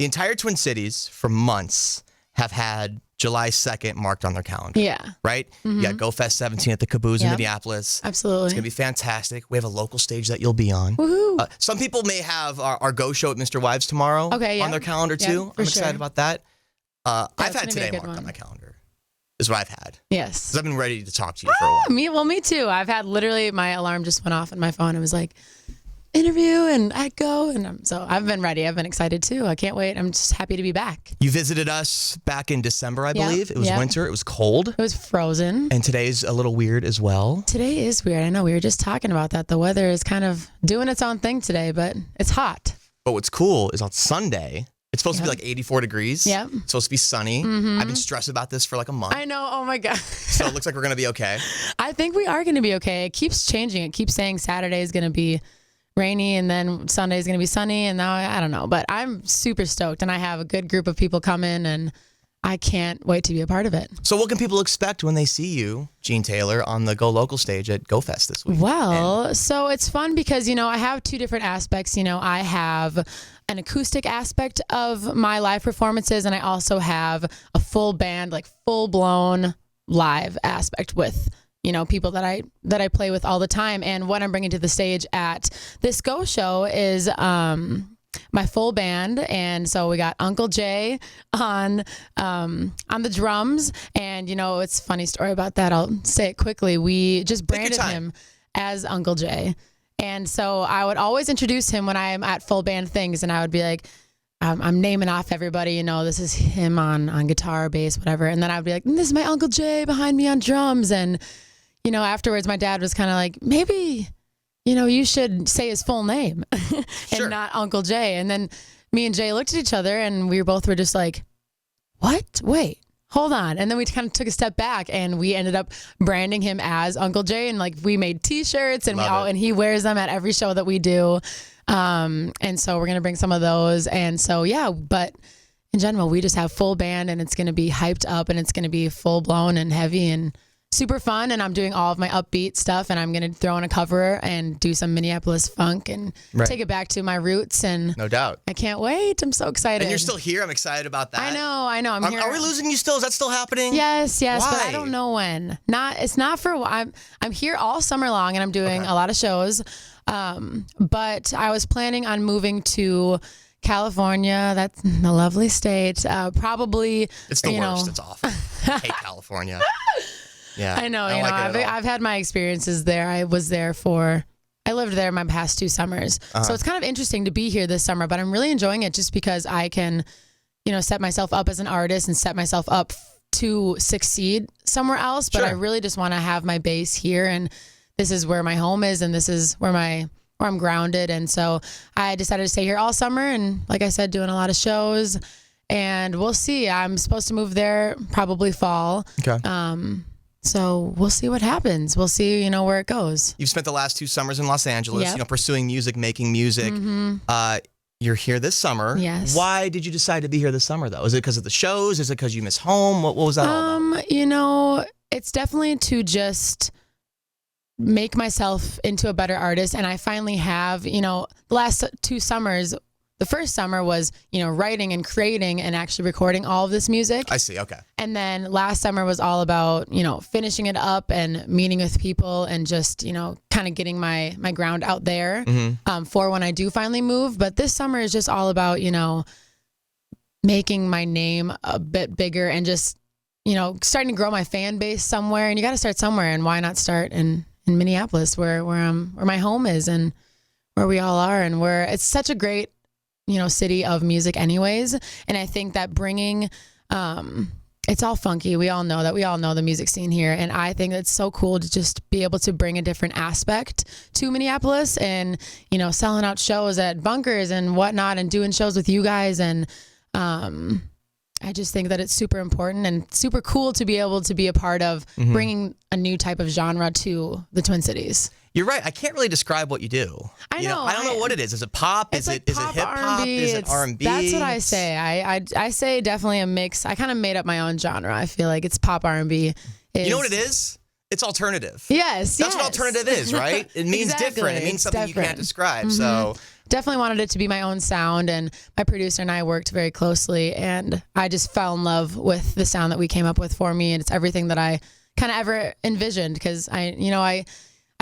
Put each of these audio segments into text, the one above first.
the entire Twin Cities for months have had July 2nd marked on their calendar. Yeah. Right? You got Go Fest 17 at the Caboose in Minneapolis. Absolutely. It's going to be fantastic. We have a local stage that you'll be on. Woohoo. Some people may have our Go show at Mr. Wives tomorrow on their calendar too. I'm excited about that. I've had today marked on my calendar. Is what I've had. Yes. Because I've been ready to talk to you for a while. Me too. I've had literally my alarm just went off on my phone. It was like, interview, and I'd go. And so I've been ready. I've been excited too. I can't wait. I'm just happy to be back. You visited us back in December, I believe. It was winter. It was cold. It was frozen. And today's a little weird as well. Today is weird. I know. We were just talking about that. The weather is kind of doing its own thing today, but it's hot. But what's cool is on Sunday, it's supposed to be like 84 degrees. Yeah. It's supposed to be sunny. I've been stressed about this for like a month. I know. Oh my God. So it looks like we're going to be okay. I think we are going to be okay. It keeps changing. It keeps saying Saturday is going to be rainy and then Sunday is going to be sunny. And now I don't know, but I'm super stoked and I have a good group of people coming and I can't wait to be a part of it. So what can people expect when they see you, Jeanne Taylor, on the Go Local stage at Go Fest this week? Well, so it's fun because, I have two different aspects. I have an acoustic aspect of my live performances and I also have a full band, like full blown live aspect with people that I play with all the time. And what I'm bringing to the stage at this Go show is my full band. And so we got Uncle Jay on the drums. And, it's a funny story about that. I'll say it quickly. We just branded him as Uncle Jay. And so I would always introduce him when I'm at full band things. And I would be like, I'm naming off everybody, this is him on guitar, bass, whatever. And then I'd be like, this is my Uncle Jay behind me on drums. And, afterwards my dad was kind of like, maybe, you should say his full name and not Uncle Jay. And then me and Jay looked at each other and we both were just like, what? Wait, hold on. And then we kind of took a step back and we ended up branding him as Uncle Jay. And like we made t-shirts and and he wears them at every show that we do. And so we're going to bring some of those. And so, but in general, we just have full band and it's going to be hyped up and it's going to be full blown and heavy and super fun. And I'm doing all of my upbeat stuff and I'm going to throw in a cover and do some Minneapolis funk and take it back to my roots. And no doubt. I can't wait. I'm so excited. And you're still here. I'm excited about that. I know. I'm here. Are we losing you still? Is that still happening? Yes. Why? But I don't know when. It's not for, I'm here all summer long and I'm doing a lot of shows. But I was planning on moving to California. That's a lovely state. Probably. It's the worst. It's awful. I hate California. Yeah. I know. I've had my experiences there. I lived there my past 2 summers. So it's kind of interesting to be here this summer, but I'm really enjoying it just because I can, set myself up as an artist and set myself up to succeed somewhere else. But I really just want to have my base here. And this is where my home is. And this is where I'm grounded. And so I decided to stay here all summer. And like I said, doing a lot of shows and we'll see. I'm supposed to move there probably fall. Okay. So we'll see what happens. We'll see, where it goes. You've spent the last 2 summers in Los Angeles, pursuing music, making music. You're here this summer. Yes. Why did you decide to be here this summer, though? Is it because of the shows? Is it because you miss home? What was that all about? It's definitely to just make myself into a better artist. And I finally have, the last 2 summers, the first summer was, writing and creating and actually recording all of this music. I see. Okay. And then last summer was all about, finishing it up and meeting with people and just, kind of getting my ground out there for when I do finally move. But this summer is just all about, making my name a bit bigger and just, starting to grow my fan base somewhere. And you got to start somewhere. And why not start in Minneapolis where my home is and where we all are and where it's such a great, city of music anyways. And I think that bringing, it's all funky. We all know that. We all know the music scene here. And I think it's so cool to just be able to bring a different aspect to Minneapolis and, selling out shows at bunkers and whatnot and doing shows with you guys. And I just think that it's super important and super cool to be able to be a part of bringing a new type of genre to the Twin Cities. You're right. I can't really describe what you do. I know. I don't know what it is. Is it pop? Is it hip hop? Is it R&B? That's what I say. I say definitely a mix. I kind of made up my own genre. I feel like it's pop R&B. You know what it is? It's alternative. Yes. That's what alternative is, right? It means different. It means something you can't describe. So definitely wanted it to be my own sound, and my producer and I worked very closely, and I just fell in love with the sound that we came up with for me, and it's everything that I kind of ever envisioned, because I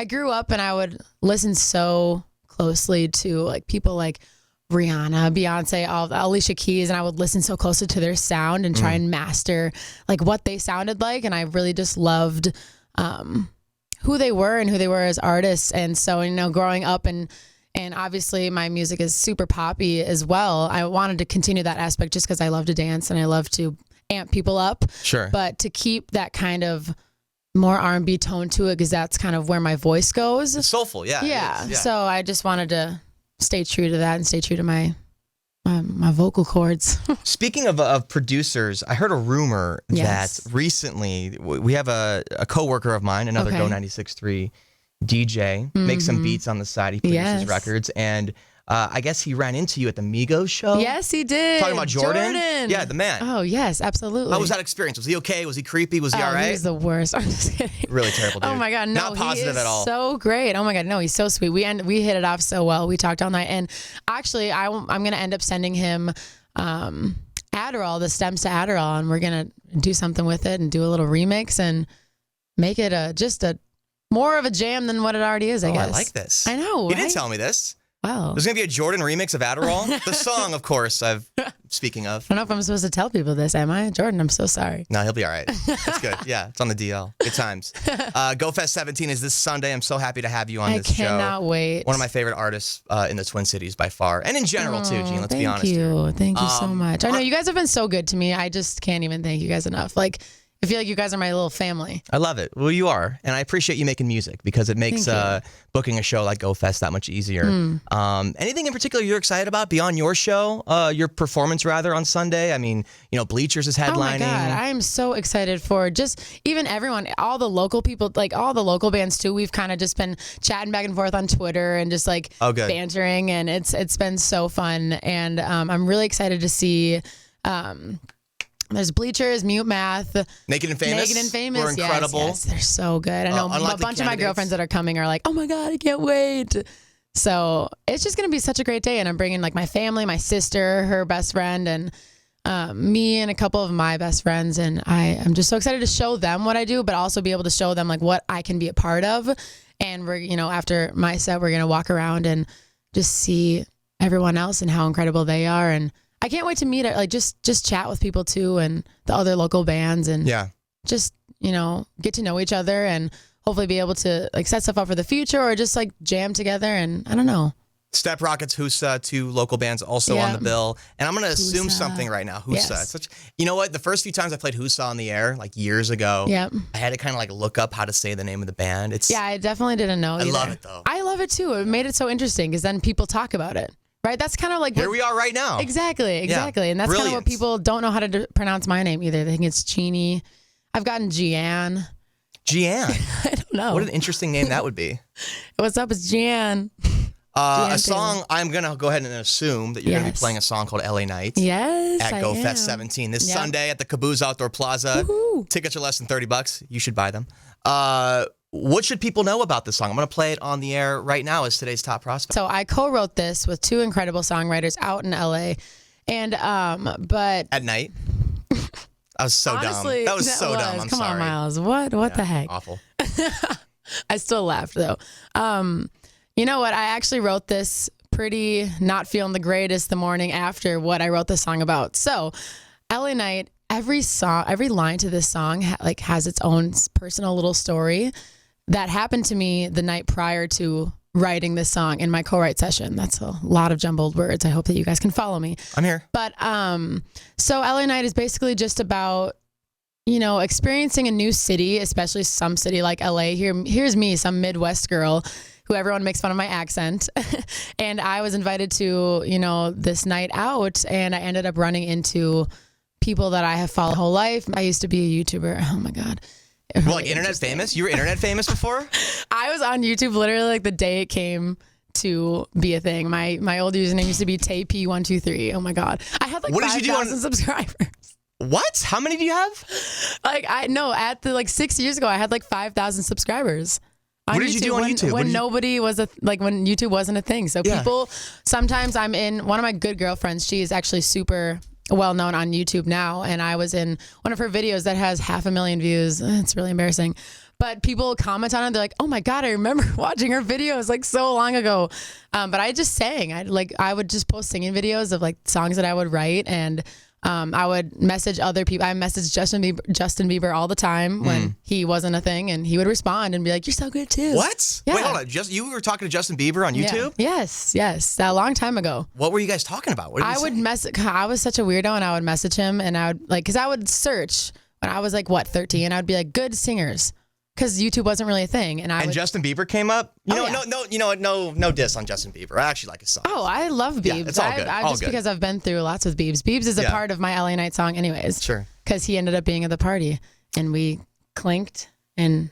grew up and I would listen so closely to like people like Rihanna, Beyonce, all Alicia Keys, and I would listen so closely to their sound and try and master like what they sounded like, and I really just loved who they were and who they were as artists. And so, growing up and obviously my music is super poppy as well, I wanted to continue that aspect just because I love to dance and I love to amp people up. Sure. But to keep that kind of more R&B tone to it, because that's kind of where my voice goes. It's soulful, yeah. Yeah. So I just wanted to stay true to that and stay true to my vocal cords. Speaking of producers, I heard a rumor that recently we have a coworker of mine, another Go 96.3 DJ, makes some beats on the side. He produces records, and I guess he ran into you at the Migos show. Yes, he did. Talking about Jordan? Yeah, the man. Oh, yes, absolutely. How was that experience? Was he okay? Was he creepy? Was he all right? He was the worst. I'm just kidding. Really terrible dude. Oh my God, no. Not positive at all. So great. Oh my God, no, he's so sweet. We hit it off so well. We talked all night, and actually, I'm going to end up sending him Adderall, the stems to Adderall, and we're going to do something with it and do a little remix and make it just a more of a jam than what it already is, I guess. I like this. I know, You didn't tell me this. Wow. There's going to be a Jordan remix of Adderall? The song, of course, speaking of. I don't know if I'm supposed to tell people this, am I? Jordan, I'm so sorry. No, he'll be all right. It's good. Yeah, it's on the DL. Good times. Go Fest 17 is this Sunday. I'm so happy to have you on this show. I cannot wait. One of my favorite artists in the Twin Cities by far. And in general, too, Jeanne, let's be honest. Thank you so much. I know you guys have been so good to me. I just can't even thank you guys enough. Like, I feel like you guys are my little family. I love it. Well, you are. And I appreciate you making music because it makes booking a show like Go Fest that much easier. Anything in particular you're excited about beyond your show, your performance rather on Sunday? I mean, Bleachers is headlining. Oh my God, I am so excited for just even everyone, all the local people, like all the local bands too. We've kind of just been chatting back and forth on Twitter and just like bantering, and it's been so fun. And I'm really excited to see there's Bleachers, Mute Math, Naked and Famous. We're incredible. Yes, they're so good. I know a bunch of my girlfriends that are coming are like, oh my God, I can't wait. So it's just going to be such a great day. And I'm bringing like my family, my sister, her best friend, and me and a couple of my best friends. And I'm just so excited to show them what I do, but also be able to show them like what I can be a part of. And we're, after my set, we're going to walk around and just see everyone else and how incredible they are. And I can't wait to meet it, like just chat with people too, and the other local bands, and just get to know each other, and hopefully be able to like set stuff up for the future, or just like jam together. And I don't know. Step Rockets, Husa, two local bands also on the bill, and I'm gonna assume something right now. Husa, yes. You know what? The first few times I played Husa on the air, like years ago, I had to kind of like look up how to say the name of the band. I definitely didn't know. I love it though. I love it too. It made it so interesting because then people talk about it. Right, that's kind of like here we are right now. Exactly, yeah. And that's kind of what people don't know how to pronounce my name either. They think it's Jeannie. I've gotten Jeanne. Jeanne. I don't know. What an interesting name that would be. What's up? It's Jeanne. A song. I'm gonna go ahead and assume that you're gonna be playing a song called "LA Night." Yes, at Go Fest 17 this Sunday at the Caboose Outdoor Plaza. Woo-hoo. Tickets are less than $30. You should buy them. What should people know about this song? I'm going to play it on the air right now as today's top prospect. So I co-wrote this with two incredible songwriters out in LA. And, but... At night? I was so honestly, dumb. That was so dumb. Come on, Miles. What the heck? Awful. I still laughed, though. You know what? I actually wrote this pretty not feeling the greatest the morning after what I wrote this song about. So, LA Night, every line to this song has its own personal little story that happened to me the night prior to writing this song in my co-write session. That's a lot of jumbled words. I hope that you guys can follow me. I'm here. But so LA Night is basically just about experiencing a new city, especially some city like LA. Here's me, some Midwest girl who everyone makes fun of my accent. And I was invited to, this night out, and I ended up running into people that I have followed my whole life. I used to be a YouTuber. Oh my God. Well, like internet famous? You were internet famous before? I was on YouTube literally like the day it came to be a thing. My old username used to be Tay P123. Oh my God. I had like 5,000 subscribers. What? How many do you have? Like I know at the 6 years ago, I had 5,000 subscribers. What did you do on YouTube? When nobody was when YouTube wasn't a thing. So people, sometimes I'm in, one of my good girlfriends, she is actually super well known on YouTube now. And I was in one of her videos that has 500,000 views. It's really embarrassing. But people comment on it. They're like, oh my God, I remember watching her videos so long ago. But I just sang. I would just post singing videos of songs that I would write. And I would message other people. I messaged Justin Bieber all the time when he wasn't a thing, and he would respond and be like, "You're so good too." What? Yeah. Wait, hold on. You were talking to Justin Bieber on YouTube? Yeah. Yes, a long time ago. What were you guys talking about? What did I would message. I was such a weirdo, and I would message him, and I would because I would search when I was 13, I'd be like, good singers. Because YouTube wasn't really a thing, and Justin Bieber came up. No diss on Justin Bieber. I actually like his song. Oh, I love Biebs. Yeah, it's all good. Because I've been through lots with Biebs. Biebs is a part of my LA Night song, anyways. Sure. Because he ended up being at the party, and we clinked, and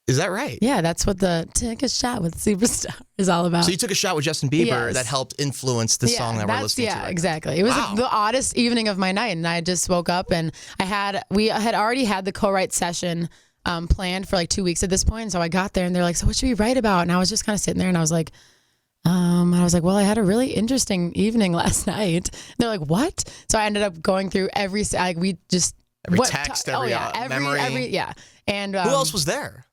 is that right? Yeah, that's what the "Take a Shot with Superstar" is all about. So you took a shot with Justin Bieber that helped influence the song that we're listening to. Yeah, exactly. It was the oddest evening of my night, and I just woke up, and we had already had the co-write session planned for 2 weeks at this point. And so I got there and they're like, so what should we write about? And I was just kind of sitting there and I was like, well, I had a really interesting evening last night. And they're like, what? So I ended up going through every text, every memory. And who else was there?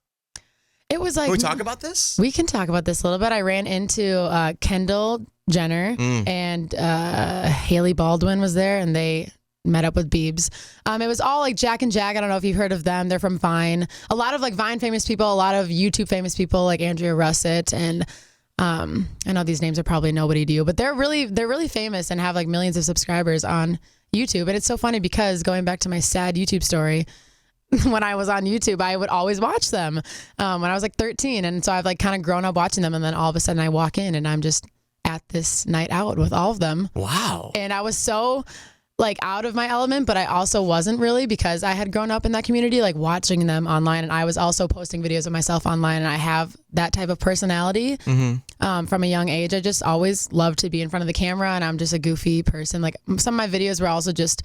It was Can we talk about this? We can talk about this a little bit. I ran into Kendall Jenner and Haley Baldwin was there, and they met up with Biebs. It was all Jack and Jack. I don't know if you've heard of them. They're from Vine. A lot of Vine famous people, a lot of YouTube famous people like Andrea Russett. And I know these names are probably nobody to you, but they're really famous and have millions of subscribers on YouTube. And it's so funny because going back to my sad YouTube story, when I was on YouTube, I would always watch them when I was 13. And so I've kind of grown up watching them. And then all of a sudden I walk in and I'm just at this night out with all of them. Wow. And I was so out of my element, but I also wasn't really, because I had grown up in that community, watching them online. And I was also posting videos of myself online, and I have that type of personality from a young age. I just always loved to be in front of the camera, and I'm just a goofy person. Some of my videos were also just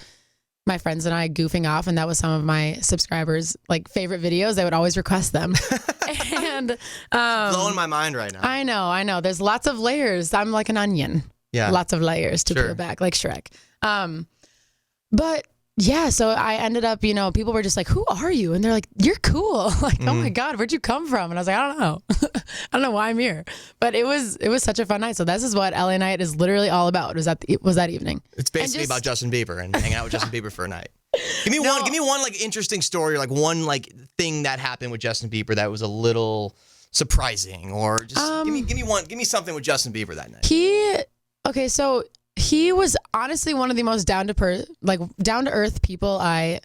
my friends and I goofing off, and that was some of my subscribers favorite videos. They would always request them. And blowing my mind right now. I know. There's lots of layers. I'm like an onion. Yeah. Lots of layers to peel back, like Shrek. But yeah, so I ended up, people were just like, who are you? And they're like, you're cool. Oh my God, where'd you come from? And I was like, I don't know. I don't know why I'm here. But it was such a fun night. So this is what LA Night is literally all about. Was that evening. It's basically about Justin Bieber and hanging out with Justin Bieber for a night. Give me one interesting story, or one thing that happened with Justin Bieber that was a little surprising, or just give me something with Justin Bieber that night. So he was honestly one of the most down to earth people I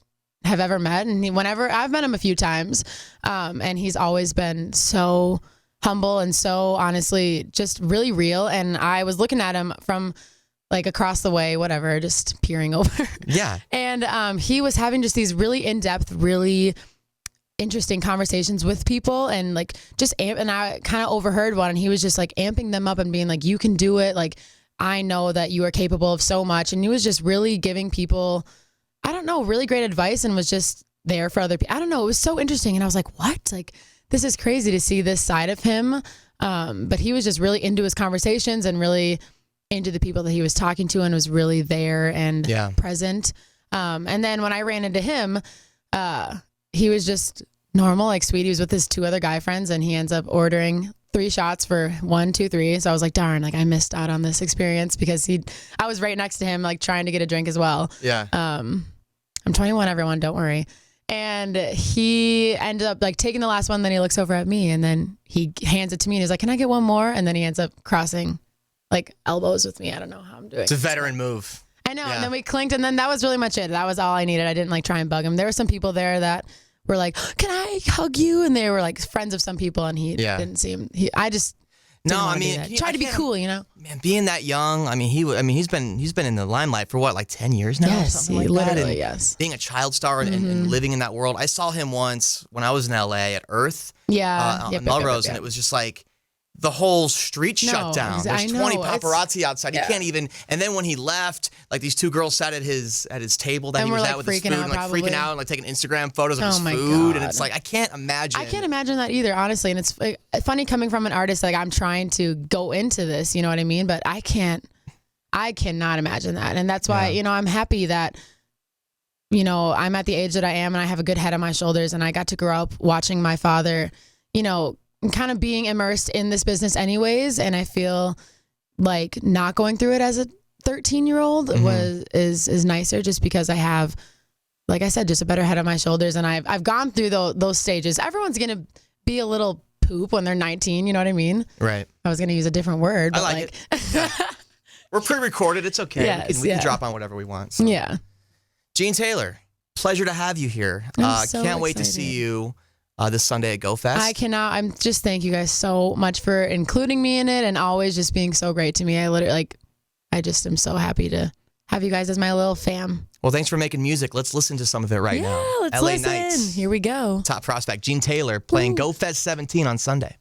have ever met. And whenever I've met him a few times, and he's always been so humble and so honestly just really real. And I was looking at him from across the way, whatever, just peering over. Yeah. And he was having just these really in-depth, really interesting conversations with people, and and I kind of overheard one, and he was just amping them up and being like, you can do it. I know that you are capable of so much. And he was just really giving people, I don't know, really great advice, and was just there for other people. I don't know. It was so interesting. And I was like, what? This is crazy to see this side of him. But he was just really into his conversations and really into the people that he was talking to, and was really there and present. And then when I ran into him, he was just normal, sweet. He was with his two other guy friends, and he ends up ordering 3 shots for 1, 2, 3. So I was like, darn, I missed out on this experience, because I was right next to him, trying to get a drink as well. Yeah. I'm 21, everyone, don't worry. And he ended up taking the last one. Then he looks over at me, and then he hands it to me, and he's like, can I get one more? And then he ends up crossing elbows with me. I don't know how I'm doing. It's a veteran move. I know. Yeah. And then we clinked, and then that was really much it. That was all I needed. I didn't try and bug him. There were some people there that were like, can I hug you? And they were friends of some people, and he didn't seem, I just tried to be cool, Man, being that young, he's been in the limelight for what, 10 years now? Yes, or something literally, that? yes. Being a child star and living in that world. I saw him once when I was in LA at Earth. Yeah. On Melrose, and it was just the whole street shut down. There's 20 paparazzi outside. He can't even. And then when he left, like these two girls sat at his table that he was at with his food and like freaking out and like taking Instagram photos of his food. God. And it's like I can't imagine. I can't imagine that either, honestly. And it's like, funny coming from an artist. Like I'm trying to go into this, you know what I mean? But I cannot imagine that. And that's why I'm happy that I'm at the age that I am, and I have a good head on my shoulders, and I got to grow up watching my father, kind of being immersed in this business anyways. And I feel like not going through it as a 13-year-old is nicer, just because I have, like I said, just a better head on my shoulders. And I've gone through those stages. Everyone's going to be a little poop when they're 19. You know what I mean? Right. I was going to use a different word. But I like it. Yeah. We're pre-recorded. It's okay. Yes, we can drop on whatever we want. So. Yeah. Jeanne Taylor, pleasure to have you here. Can't wait to see you this Sunday at GoFest. I cannot. I'm just thank you guys so much for including me in it and always just being so great to me. I just am so happy to have you guys as my little fam. Well, thanks for making music. Let's listen to some of it right now. Yeah, let's LA listen. Nights. Here we go. Top prospect Jeanne Taylor playing GoFest 17 on Sunday.